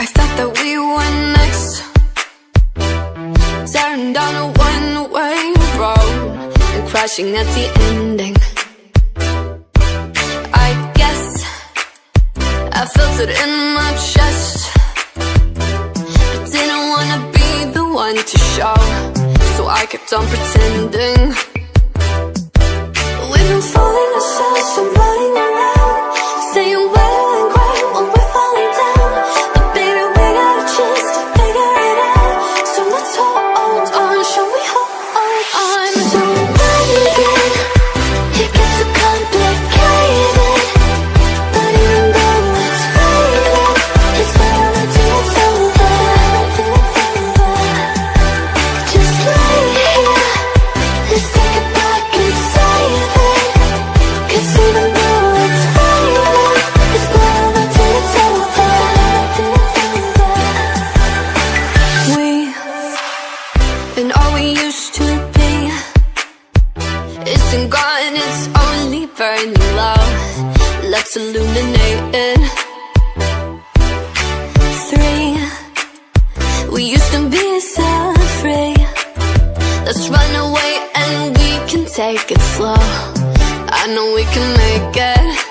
I thought that we were next, tearing down a one-way road and crashing at the ending. I guess I felt it in my chest. I didn't wanna be the one to show, so I kept on pretending. We've been fooling ourselves and running around, saying well and great when we're falling down. But baby, we got a chance to figure it out, so let's hold on. Shall we hold on? So when it gets so complicated, but even though it's faded, it's never till it's over. Just lay here, let's take it back and save it. 'Cause even though it's faded, it's never till it's over. We and all we used to be isn't gone, it's only burning low. Let's illuminate it. 3, we used to be so free. Let's run away and we can take it slow. I know we can make it.